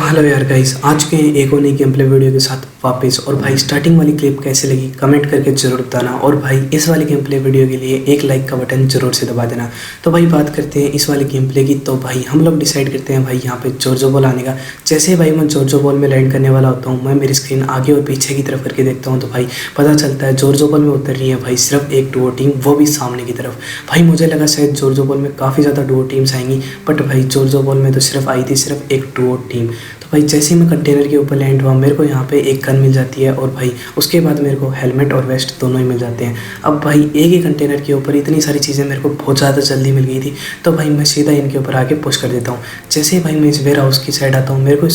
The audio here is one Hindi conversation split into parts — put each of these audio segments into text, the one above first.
हेलो यार गाइस, आज के एक और नई गेम प्ले वीडियो के साथ वापस। और भाई स्टार्टिंग वाली क्लिप कैसे लगी कमेंट करके जरूर बताना। और भाई इस वाली गेम प्ले वीडियो के लिए एक लाइक का बटन जरूर से दबा देना। तो भाई बात करते हैं इस वाली गेम प्ले की। तो भाई हम लोग डिसाइड करते हैं भाई यहाँ पे जॉर्जो बॉल आने का। जैसे भाई मैं जॉर्जो बॉल में लैंड करने वाला होता हूँ, मैं मेरी स्क्रीन आगे और पीछे की तरफ करके देखता हूँ तो भाई पता चलता है जॉर्जो बॉल में उतर रही है भाई सिर्फ एक डुओ टीम, वो भी सामने की तरफ। भाई मुझे लगा शायद जॉर्जो बॉल में काफ़ी ज़्यादा डुओ टीम्स आएंगी, बट भाई जॉर्जो बॉल में तो सिर्फ आई थी सिर्फ एक डुओ टीम। तो भाई जैसे ही मैं कंटेनर के ऊपर लैंड हुआ मेरे को यहाँ पे एक गन मिल जाती है और भाई उसके बाद मेरे को हेलमेट और वेस्ट दोनों ही मिल जाते हैं। अब भाई एक ही कंटेनर के ऊपर इतनी सारी चीज़ें मेरे को बहुत ज़्यादा जल्दी मिल गई थी, तो भाई मैं सीधा इनके ऊपर आके पुश कर देता हूँ। जैसे ही भाई मैं इस वेयर हाउस की साइड आता हूँ, मेरे को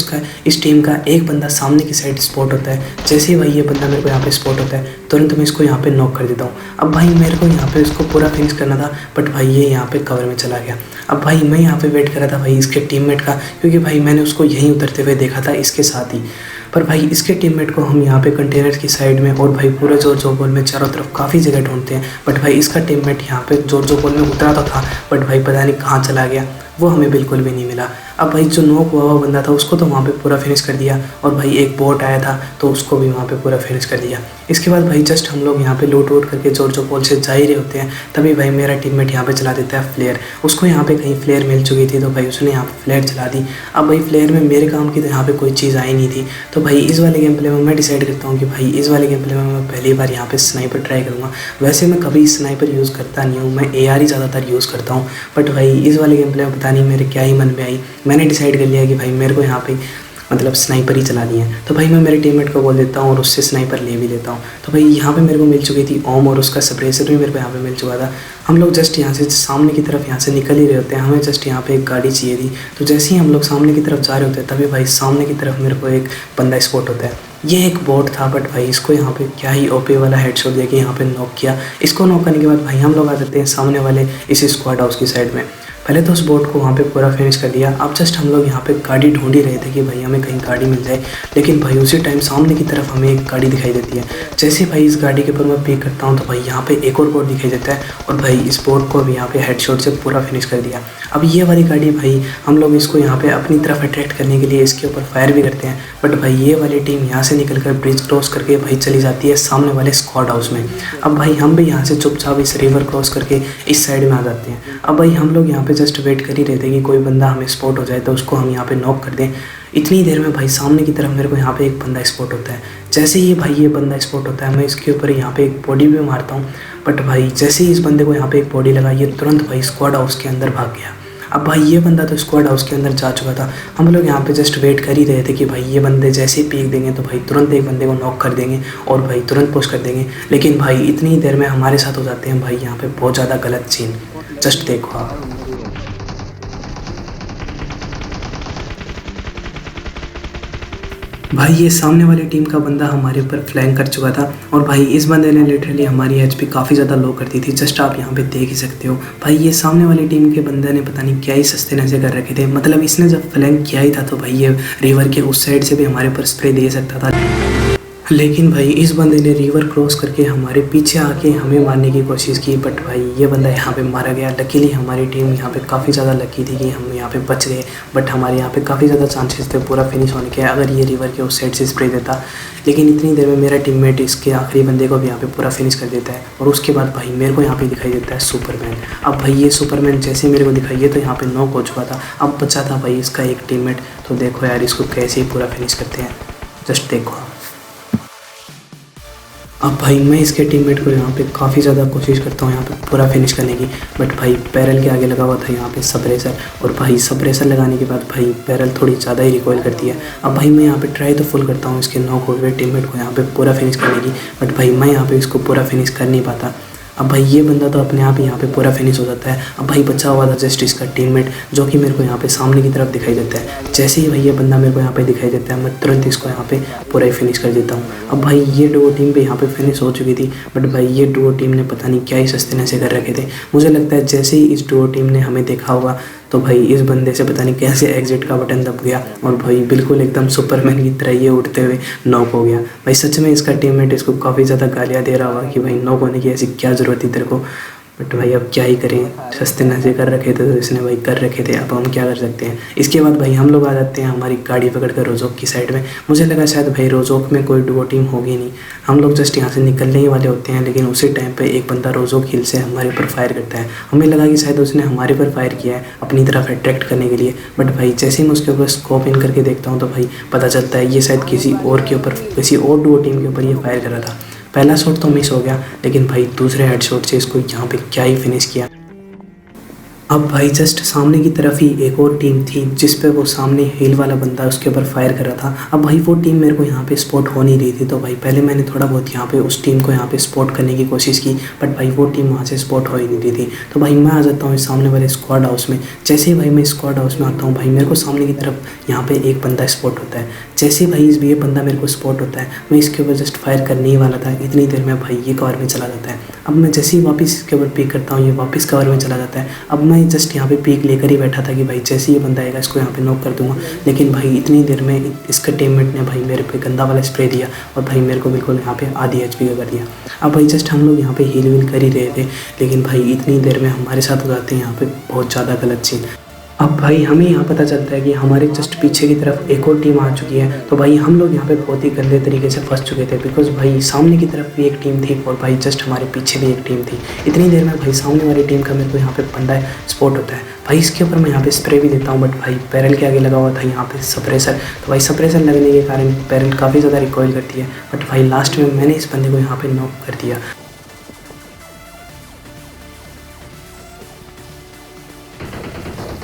इस टीम का एक बंदा सामने की साइड स्पॉट होता है। जैसे ही भाई ये बंदा मेरे को यहाँ पे स्पॉट होता है तुरंत मैं इसको यहाँ पे नॉक कर देता हूँ। अब भाई मेरे को यहाँ पे इसको पूरा फिनिश करना था, बट भाई ये यहाँ पे कवर में चला गया। अब भाई मैं यहाँ पे वेट कर रहा था भाई इसके टीममेट का, क्योंकि भाई मैंने उसको यहीं उतरते हुए देखा था इसके साथ ही। पर भाई इसके टीममेट को हम यहाँ पे कंटेनर की साइड में और भाई पूरे जॉर्जो बॉल में चारों तरफ काफ़ी जगह ढूंढते हैं, बट भाई इसका टीममेट यहाँ पे जॉर्जो बॉल में उतरा तो था, बट भाई पता नहीं कहाँ चला गया, वो हमें बिल्कुल भी नहीं मिला। अब भाई जो नॉक हुआ हुआ बंदा था उसको तो वहाँ पे पूरा फिनिश कर दिया, और भाई एक बोट आया था तो उसको भी वहाँ पे पूरा फिनिश कर दिया। इसके बाद भाई जस्ट हम लोग यहाँ पे लूट वूट करके जॉर्जो बॉल से जा ही रहे होते हैं, तभी भाई मेरा टीममेट यहाँ पे चला देता है फ्लेयर। उसको यहाँ पे कहीं फ्लेयर मिल चुकी थी तो भाई उसने यहाँ पे फ्लेयर चला दी। अब भाई फ्लेयर में मेरे काम की तो यहाँ पे कोई चीज़ आई नहीं थी, तो भाई इस वाले गेम प्ले में मैं डिसाइड करता हूँ कि भाई इस वाले गेम प्ले में मैं पहली बार यहाँ पे स्नाइपर ट्राई करूँगा। वैसे मैं कभी स्नाइपर यूज़ करता नहीं हूँ, मैं AR ही ज़्यादातर यूज़ करता हूँ, बट भाई इस वाले गेम प्ले में पता नहीं मेरे क्या ही मन में आई, मैंने डिसाइड कर लिया कि भाई मेरे को यहाँ पे मतलब स्नाइपर ही चलानी है। तो भाई मैं मेरे टीममेट को बोल देता हूँ और उससे स्नाइपर ले भी लेता हूँ। तो भाई यहाँ पे मेरे को मिल चुकी थी ओम, और उसका सप्रेसर भी मेरे को यहाँ पे मिल चुका था। हम लोग जस्ट यहाँ से सामने की तरफ यहाँ से निकल ही रहे होते हैं, हमें जस्ट यहाँ पे एक गाड़ी चाहिए थी। तो जैसे ही हम लोग सामने की तरफ जा रहे होते हैं तभी भाई सामने की तरफ मेरे को एक बंदा स्पॉट होता है। ये एक बोट था, बट भाई इसको यहाँ पे क्या ही OP वाला हेडशॉट दे के यहाँ पे नॉक किया। इसको नॉक करने के बाद भाई हम लोग आ जाते हैं सामने वाले इस स्क्वाड हाउस की साइड में। पहले तो उस बोट को वहाँ पे पूरा फिनिश कर दिया। अब जस्ट हम लोग यहाँ पे गाड़ी ढूंढ ही रहे थे कि भाई हमें कहीं गाड़ी मिल जाए, लेकिन भाई उसी टाइम सामने की तरफ हमें एक गाड़ी दिखाई देती है। जैसे भाई इस गाड़ी के ऊपर मैं पिक करता हूँ तो भाई यहाँ पे एक और बोट दिखाई देता है, और भाई इस बोट को भी यहाँ पे हेडशॉट से पूरा फिनिश कर दिया। अब ये वाली गाड़ी भाई हम लोग इसको यहाँ पे अपनी तरफ अट्रैक्ट करने के लिए इसके ऊपर फायर भी करते हैं, बट भाई ये वाली टीम यहाँ से निकल कर ब्रिज क्रॉस करके भाई चली जाती है सामने वाले स्क्वाड हाउस में। अब भाई हम भी यहाँ से चुपचाप इस रिवर क्रॉस करके इस साइड में आ जाते हैं। अब भाई हम लोग यहाँ पे जस्ट वेट कर ही रहते हैं कि कोई बंदा हमें स्पॉट हो जाए तो उसको हम यहाँ पे नॉक कर दें। इतनी देर में भाई सामने की तरफ मेरे को यहाँ पे एक बंदा स्पॉट होता है। जैसे ही भाई ये बंदा स्पॉट होता है मैं इसके ऊपर यहाँ पे एक बॉडी भी मारता हूँ, बट भाई जैसे ही इस बंदे को यहाँ पे एक बॉडी लगा ये तुरंत भाई स्क्वाड हाउस के अंदर भाग गया। अब भाई ये बंदा तो स्क्वाड हाउस के अंदर जा चुका था, हम लोग यहाँ पे जस्ट वेट कर ही रहे थे कि भाई ये बंदे जैसे ही पीक देंगे तो भाई तुरंत एक बंदे को नॉक कर देंगे और भाई तुरंत पुश कर देंगे। लेकिन भाई इतनी देर में हमारे साथ हो जाते हैं भाई यहाँ पे बहुत ज़्यादा गलत सीन। जस्ट देखो आप। भाई ये सामने वाली टीम का बंदा हमारे ऊपर फ्लैंक कर चुका था, और भाई इस बंदे ने लिटरली हमारी HP काफ़ी ज़्यादा लो कर दी थी। जस्ट आप यहाँ पे देख ही सकते हो भाई ये सामने वाली टीम के बंदे ने पता नहीं क्या ही सस्ते नशे कर रखे थे। मतलब इसने जब फ्लैंक किया ही था तो भाई ये रिवर के उस साइड से भी हमारे ऊपर स्प्रे दे सकता था, लेकिन भाई इस बंदे ने रिवर क्रॉस करके हमारे पीछे आके हमें मारने की कोशिश की, बट भाई ये बंदा यहाँ पे मारा गया। लकीली हमारी टीम यहाँ पे काफ़ी ज़्यादा लकी थी कि हम यहाँ पे बच गए, बट हमारे यहाँ पे काफ़ी ज़्यादा चांसेस थे पूरा फिनिश होने के अगर ये रिवर के उस साइड से स्प्रे देता। लेकिन इतनी देर में मेरा टीममेट इसके आखिरी बंदे को भी यहाँ पे पूरा फिनिश कर देता है, और उसके बाद भाई मेरे को यहाँ पे दिखाई देता है सुपरमैन। अब भाई ये सुपरमैन जैसे मेरे को दिखाई तो यहाँ पे नॉक हो चुका था, अब बचा था भाई इसका एक टीममेट। तो देखो यार इसको कैसे ही पूरा फिनिश करते हैं, जस्ट देखो। अब भाई मैं इसके टीममेट को यहाँ पे काफ़ी ज़्यादा कोशिश करता हूँ यहाँ पे पूरा फिनिश करने की, बट भाई पैरल के आगे लगा हुआ था यहाँ पे सप्रेसर, और भाई सप्रेसर लगाने के बाद भाई पैरल थोड़ी ज़्यादा ही रिकॉइल करती है। अब भाई मैं यहाँ पे ट्राई तो फुल करता हूँ इसके नॉक हुए टीममेट को यहाँ पे पूरा फिनिश करने की, बट भाई मैं यहाँ पे इसको पूरा फिनिश कर नहीं पाता। अब भाई ये बंदा तो अपने आप ही यहाँ पे पूरा फिनिश हो जाता है। अब भाई बचा हुआ था जस्ट इसका टीममेट, जो कि मेरे को यहाँ पे सामने की तरफ दिखाई देता है। जैसे ही भाई ये बंदा मेरे को यहाँ पे दिखाई देता है मैं तुरंत इसको यहाँ पे पूरा ही फिनिश कर देता हूँ। अब भाई ये डुओ टीम भी यहाँ पे फिनिश हो चुकी थी, बट भाई ये डुओ टीम ने पता नहीं क्या ही सस्ते नशे कर रखे थे। मुझे लगता है जैसे ही इस डुओ टीम ने हमें देखा होगा तो भाई इस बंदे से पता नहीं कैसे एग्जिट का बटन दब गया, और भाई बिल्कुल एकदम सुपरमैन की तरह ये उठते हुए नॉक हो गया। भाई सच में इसका टीममेट इसको काफ़ी ज़्यादा गालियाँ दे रहा होगा कि भाई नॉक होने की ऐसी क्या ज़रूरत थी तेरे को। बट भाई अब क्या ही करें, सस्ते नशे कर रखे थे तो इसने भाई कर रखे थे, अब हम क्या कर सकते हैं। इसके बाद भाई हम लोग आ जाते हैं हमारी गाड़ी पकड़ कर रोजोक की साइड में। मुझे लगा शायद भाई रोजोक में कोई डुओ टीम होगी नहीं, हम लोग जस्ट यहाँ से निकलने ही वाले होते हैं, लेकिन उसी टाइम पे एक बंदा रोजोक हिल से हमारे ऊपर फायर करता है। हमें लगा कि शायद उसने हमारे ऊपर फायर किया है अपनी तरफ अट्रैक्ट करने के लिए, बट भाई जैसे ही मैं उसके ऊपर स्कोप इन करके देखता हूँ तो भाई पता चलता है ये शायद किसी और के ऊपर, किसी और डुओ टीम के ऊपर ये फायर कर रहा था। पहला शॉट तो मिस हो गया, लेकिन भाई दूसरे हेडशॉट से इसको यहाँ पे क्या ही फिनिश किया। अब भाई जस्ट सामने की तरफ ही एक और टीम थी जिस पे वो सामने हील वाला बंदा उसके ऊपर फायर कर रहा था। अब भाई वो टीम मेरे को यहाँ पे स्पॉट हो नहीं रही थी, तो भाई पहले मैंने थोड़ा बहुत यहाँ पे उस टीम को यहाँ पे स्पॉट करने की कोशिश की, बट भाई वो टीम वहाँ से स्पॉट हो ही नहीं रही थी। तो भाई मैं आ जाता हूँ इस सामने वाले स्क्वाड हाउस में। जैसे ही भाई मैं स्क्वाड हाउस में आता हूँ भाई मेरे को सामने की तरफ यहाँ पे एक बंदा स्पॉट होता है। जैसे ही भाई ये बंदा मेरे को स्पॉट होता है, मैं इसके ऊपर जस्ट फायर करने ही वाला था, इतनी देर में भाई ये कवर में चला जाता है। अब मैं जैसे ही वापस इसके ऊपर पिक करता हूँ, ये वापस कवर में चला जाता है। अब मैं जस्ट यहाँ पे पीक लेकर ही बैठा था कि भाई जैसे ही ये बंदा आएगा इसको यहाँ पे नॉक कर दूंगा, लेकिन भाई इतनी देर में इसका टीममेट ने भाई मेरे पे गंदा वाला स्प्रे दिया और भाई मेरे को बिल्कुल यहाँ पे आधी एचपी का कर दिया। अब भाई जस्ट हम लोग यहाँ पे हील वील कर ही रहे थे, लेकिन भाई इतनी देर में हमारे साथ हो जाते हैं यहाँ पे बहुत ज़्यादा गलत चीज़। अब भाई हमें यहाँ पता चलता है कि हमारे जस्ट पीछे की तरफ एक और टीम आ चुकी है। तो भाई हम लोग यहाँ पे बहुत ही गंदे तरीके से फंस चुके थे, बिकॉज भाई सामने की तरफ भी एक टीम थी और भाई जस्ट हमारे पीछे भी एक टीम थी। इतनी देर में भाई सामने वाली टीम का मेरे को यहाँ पे बंदा स्पॉट होता है। भाई इसके ऊपर मैं यहाँ पे स्प्रे भी देता हूँ, बट भाई पैरल के आगे लगा हुआ था यहाँ पे सप्रेसर। तो भाई सप्रेसर लगने के कारण पैरल काफ़ी ज़्यादा रिकॉइल करती है, बट भाई लास्ट में मैंने इस बंदे को यहाँ पे नॉक कर दिया।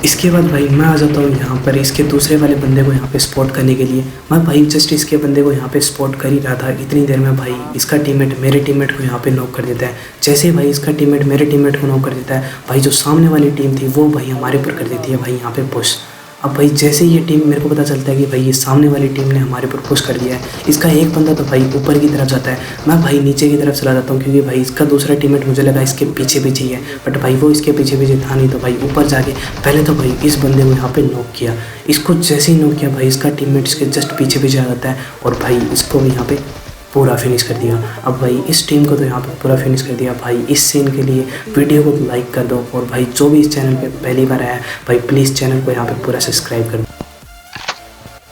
इसके बाद भाई मैं आ जाता हूँ यहाँ पर इसके दूसरे वाले बंदे को यहाँ पे स्पॉट करने के लिए। मैं भाई जस्ट इसके बंदे को यहाँ पे स्पॉट कर ही रहा था, इतनी देर में भाई इसका टीममेट मेरे टीममेट को यहाँ पे नॉक कर देता है। जैसे ही भाई इसका टीममेट मेरे टीममेट को नॉक कर देता है, भाई जो सामने वाली टीम थी वो भाई हमारे ऊपर कर देती है भाई यहाँ पे पुश। अब भाई जैसे ही ये टीम मेरे को पता चलता है कि भाई ये सामने वाली टीम ने हमारे ऊपर पुश कर दिया है, इसका एक बंदा तो भाई ऊपर की तरफ जाता है, मैं भाई नीचे की तरफ चला जाता हूँ, क्योंकि भाई इसका दूसरा टीममेट मुझे लगा इसके पीछे पीछे ही है, बट भाई वो इसके पीछे पीछे था नहीं। तो भाई ऊपर जाके पहले तो भाई इस बंदे को यहाँ पे नॉक किया। इसको जैसे ही नॉक किया भाई इसका टीममेट इसके जस्ट पीछे पीछे आ जाता है और भाई इसको भी यहाँ पे पूरा फिनिश कर दिया। अब भाई इस टीम को तो यहाँ पे पूरा फिनिश कर दिया। भाई इस सीन के लिए वीडियो को लाइक कर दो, और भाई जो भी इस चैनल पे पहली बार आया है भाई प्लीज़ चैनल को यहाँ पे पूरा सब्सक्राइब कर दो।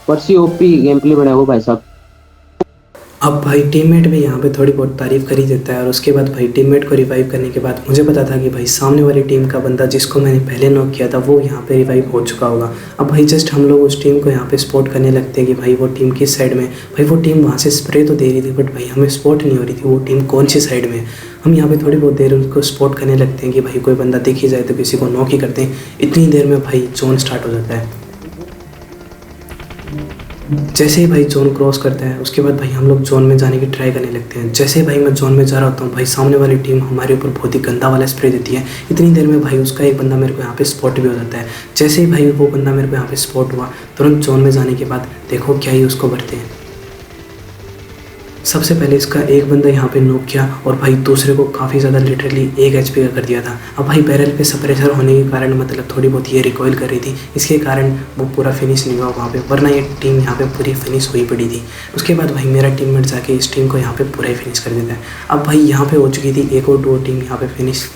परसी ओपी गेम प्ले बना हो भाई साहब। अब भाई टीममेट भी यहाँ पे थोड़ी बहुत तारीफ कर ही देता है, और उसके बाद भाई टीममेट को रिवाइव करने के बाद मुझे पता था कि भाई सामने वाली टीम का बंदा जिसको मैंने पहले नॉक किया था वो यहाँ पे रिवाइव हो चुका होगा। अब भाई जस्ट हम लोग उस टीम को यहाँ पे स्पॉट करने लगते हैं कि भाई वो टीम किस साइड में। भाई वो टीम वहाँ से स्प्रे तो दे रही थी, बट भाई हमें स्पॉट नहीं हो रही थी वो टीम कौन सी साइड में। हम यहाँ पे थोड़ी बहुत देर उसको स्पॉट करने लगते हैं कि भाई कोई बंदा दिख ही जाए तो किसी को नॉक ही करते हैं। इतनी देर में भाई जोन स्टार्ट हो जाता है। जैसे ही भाई जोन क्रॉस करता है उसके बाद भाई हम लोग जोन में जाने की ट्राई करने लगते हैं। जैसे ही भाई मैं जोन में जा रहा होता हूँ भाई सामने वाली टीम हमारे ऊपर बहुत ही गंदा वाला स्प्रे देती है। इतनी देर में भाई उसका एक बंदा मेरे को यहाँ पे स्पॉट भी हो जाता है। जैसे ही भाई वो बंदा मेरे को यहाँ पे स्पॉट हुआ, तुरंत जोन में जाने के बाद देखो क्या ही उसको भरते हैं। सबसे पहले इसका एक बंदा यहाँ पे नॉक किया और भाई दूसरे को काफ़ी ज़्यादा लिटरली 1 एचपी का कर दिया था। अब भाई बैरल पे सप्रेसर होने के कारण मतलब थोड़ी बहुत ये रिकॉइल कर रही थी, इसके कारण वो पूरा फिनिश नहीं हुआ वहाँ पे, वरना ये टीम यहाँ पे पूरी फिनिश हुई पड़ी थी। उसके बाद भाई मेरा टीममेट जाके इस टीम को यहाँ पे पूरा ही फिनिश कर देता है। अब भाई यहाँ पे हो चुकी थी एक और 2 टीम यहाँ पे फिनिश।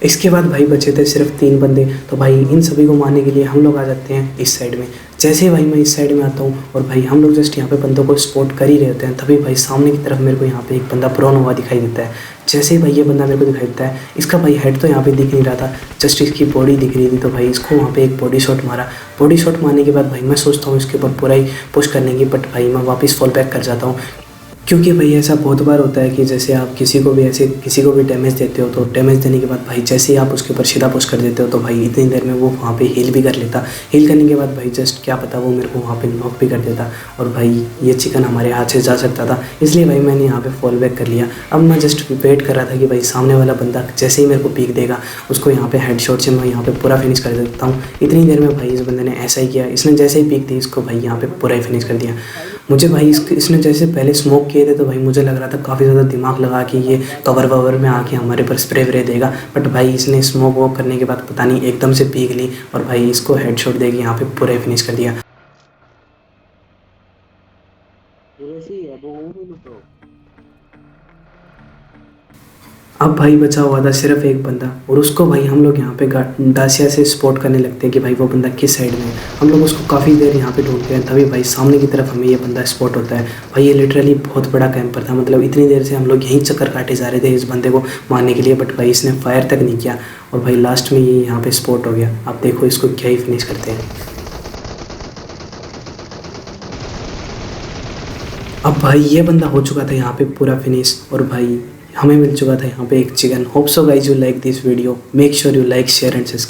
इसके बाद भाई बचे थे सिर्फ 3 बंदे। तो भाई इन सभी को मारने के लिए हम लोग आ जाते हैं इस साइड में। जैसे ही भाई मैं इस साइड में आता हूँ और भाई हम लोग जस्ट यहाँ पे बंदों को स्पॉट कर ही रहते हैं, तभी भाई सामने की तरफ मेरे को यहाँ पे एक बंदा प्रोन हुआ दिखाई देता है। जैसे ही भाई ये बंदा मेरे को दिखाई देता है, इसका भाई हेड तो यहाँ पे दिख नहीं रहा था, जस्ट इसकी बॉडी दिख रही थी। तो भाई इसको वहाँ पे एक बॉडी शॉट मारा। बॉडी शॉट मारने के बाद भाई मैं सोचता हूँ इसके ऊपर पूरा ही पुश करने की, बट भाई मैं वापस फॉल बैक कर जाता हूँ, क्योंकि भाई ऐसा बहुत बार होता है कि जैसे आप किसी को भी डैमेज देते हो, तो डैमेज देने के बाद भाई जैसे ही आप उसके ऊपर सीधा पुश कर देते हो तो भाई इतनी देर में वो वहाँ पे हील भी कर लेता। हील करने के बाद भाई जस्ट क्या पता वो मेरे को वहाँ पे नॉक भी कर देता और भाई ये चिकन हमारे हाथ से जा सकता था। इसलिए भाई मैंने यहाँ पे फॉल बैक कर लिया। अब मैं जस्ट वेट कर रहा था कि भाई सामने वाला बंदा जैसे ही मेरे को पीक देगा उसको यहाँ पे हेडशॉट से मैं यहाँ पे पूरा फिनिश कर देता हूँ। इतनी देर में भाई इस बंदे ने ऐसा ही किया, इसने जैसे ही पीक दी इसको भाई यहाँ पे पूरा ही फिनिश कर दिया। मुझे भाई इसने जैसे पहले स्मोक किए थे तो भाई मुझे लग रहा था काफ़ी ज़्यादा दिमाग लगा कि ये कवर ववर में आके हमारे पर स्प्रे व्रे देगा, बट भाई इसने स्मोक वॉक करने के बाद पता नहीं एकदम से पीक ली और भाई इसको हेडशॉट देके यहाँ पे पूरा ही फिनिश कर दिया। अब भाई बचा हुआ था सिर्फ एक बंदा और उसको भाई हम लोग यहाँ पे डासिया से स्पॉट करने लगते हैं कि भाई वो बंदा किस साइड में है। हम लोग उसको काफ़ी देर यहाँ पे ढूंढते हैं, तभी भाई सामने की तरफ हमें ये बंदा स्पॉट होता है। भाई ये लिटरली बहुत बड़ा कैंपर था, मतलब इतनी देर से हम लोग यहीं चक्कर काटे जा रहे थे इस बंदे को मारने के लिए, बट भाई इसने फायर तक नहीं किया और भाई लास्ट में ये यहाँ पे स्पॉट हो गया। आप देखो इसको क्या ही फिनिश करते हैं। अब भाई ये बंदा हो चुका था यहाँ पे पूरा फिनिश और भाई हमें मिल चुका था यहाँ पे एक chicken. Hope so guys you like this video, make sure you like share and subscribe.